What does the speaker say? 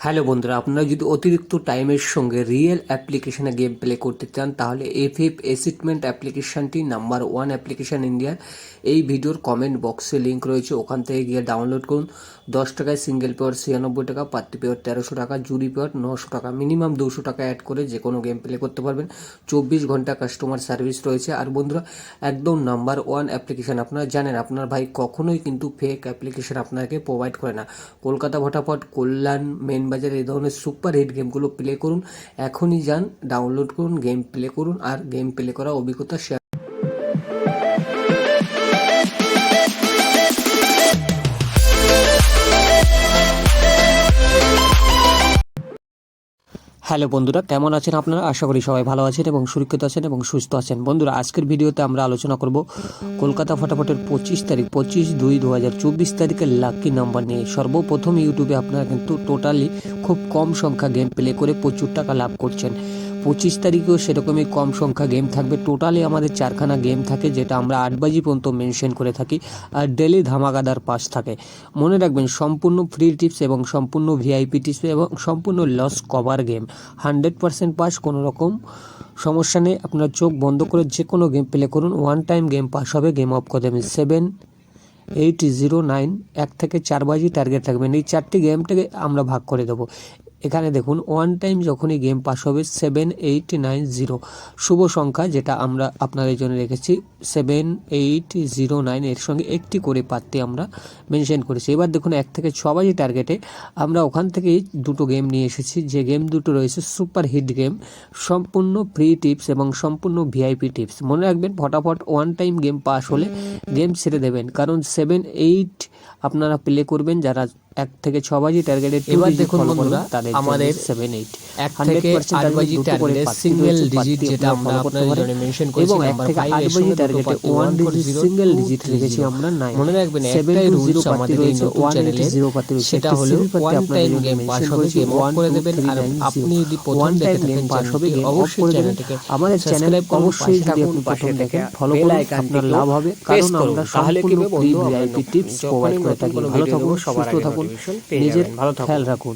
Hello বন্ধুরা, আপনারা যদি অতিরিক্ত টাইমের সঙ্গে রিয়েল অ্যাপ্লিকেশনে গেম প্লে করতে চান তাহলে এফএফ এসিটমেন্ট অ্যাপ্লিকেশনটি নাম্বার 1 অ্যাপ্লিকেশন ইন্ডিয়ার। এই ভিডিওর কমেন্ট বক্সে লিঙ্ক রয়েছে, ওখান থেকে গিয়ে ডাউনলোড করুন। 10 টাকায় সিঙ্গেল পেয়ার 96 টাকা, পার্টি পেয়ার 1300 টাকা, জুরি পেয়ার 900 টাকা, মিনিমাম 200 টাকা অ্যাড করে যে কোনো গেম প্লে করতে পারবেন। 24 ঘন্টা কাস্টমার সার্ভিস রয়েছে। আর বন্ধুরা, একদম নাম্বার 1 অ্যাপ্লিকেশন। আপনারা জানেন আপনার ভাই কখনোই কিন্তু ফেক অ্যাপ্লিকেশন আপনাকে প্রোভাইড করে না। কলকাতা ফটাফট, কল্যাণ, মেন বাজার, এই ধরনের সুপার হিট গেমগুলো প্লে করুন। এখনই যান, ডাউনলোড করুন, গেম প্লে করুন আর গেম প্লে করা অভিজ্ঞতা শেয়ার। হ্যালো বন্ধুরা, কেমন আছেন আপনারা? আশা করি সবাই ভালো আছেন এবং সুরক্ষিত আছেন এবং সুস্থ আছেন। বন্ধুরা, আজকের ভিডিওতে আমরা আলোচনা করব কলকাতা ফটাফটের 25/2/2024 তারিখের লাকি নাম্বার নিয়ে। সর্বপ্রথম ইউটিউবে আপনারা কিন্তু টোটালি খুব কম সংখ্যা গেম প্লে করে প্রচুর টাকা লাভ করছেন। 25 তারিখেও সেরকমই কম সংখ্যা গেম থাকবে। টোটালি আমাদের 4খানা গেম থাকে, যেটা আমরা 8 বাজি পর্যন্ত মেনশন করে থাকি। আর ডেলি ধামাকাদার পাস থাকে। মনে রাখবেন, সম্পূর্ণ ফ্রি টিপস এবং সম্পূর্ণ ভিআইপি টিপস এবং সম্পূর্ণ লস কভার গেম। 100% পাস, কোনো রকম সমস্যা নেই। আপনারা চোখ বন্ধ করে যে কোনো গেম প্লে করুন, 1 টাইম গেম পাস হবে, গেম অফ করে দেবেন। 7, 8, 0, 9, 1 থেকে 4 বাজি টার্গেট থাকবেন। এই 4টি গেমটাকে আমরা ভাগ করে দেবো। এখানে দেখুন, 1 টাইম যখনই গেম পাস হবে 7, 8, 9, 0 শুভ সংখ্যা, যেটা আমরা আপনাদের জন্য রেখেছি 7, 8, 0, 9, এর সঙ্গে একটি করে পাত্তি আমরা মেনশন করেছি। এবার দেখুন, 1 থেকে 6 বাজি টার্গেটে আমরা ওখান থেকেই দুটো গেম নিয়ে এসেছি। যে গেম দুটো রয়েছে সুপার হিট গেম, সম্পূর্ণ ফ্রি টিপস এবং সম্পূর্ণ ভিআইপি টিপস। মনে রাখবেন, ফটাফট 1 টাইম গেম পাস হলে গেম ছেড়ে দেবেন, কারণ 7, 8 আপনারা প্লে করবেন যারা 1 থেকে 6 বাজি টার্গেটে। এবার দেখুন বন্ধুরা, আমাদের 7, 8 1 থেকে 8 বাজি টার্গেটে সিঙ্গেল ডিজিট, যেটা আমরা আপনাদের জন্য মেনশন করেছি নাম্বার 5 এর সঙ্গে টার্গেটে 1 ডিজিট সিঙ্গেল ডিজিট রেখেছি আমরা 9। মনে রাখবেন, একটাই রুলস আমাদের এই নতুন চ্যানেলে, সেটা হলো 1 টাইম গেম পাস হবে, গেম অফ করে দেবেন। আর আপনি যদি প্রথম দেখে থাকেন চ্যানেলটিকে, অবশ্যই চ্যানেলটিকে আমাদের চ্যানেলে অবশ্যই যদি আপনি প্রথম দেখেন ফলো করুন, আপনার লাভ হবে। কারণ আমরা সম্পূর্ণ ফ্রি ভিআইপি টিপস প্রোভাইড করে থাকি। ভালো থাকুন, সুস্থ থাকুন, নিজের খেয়াল রাখুন।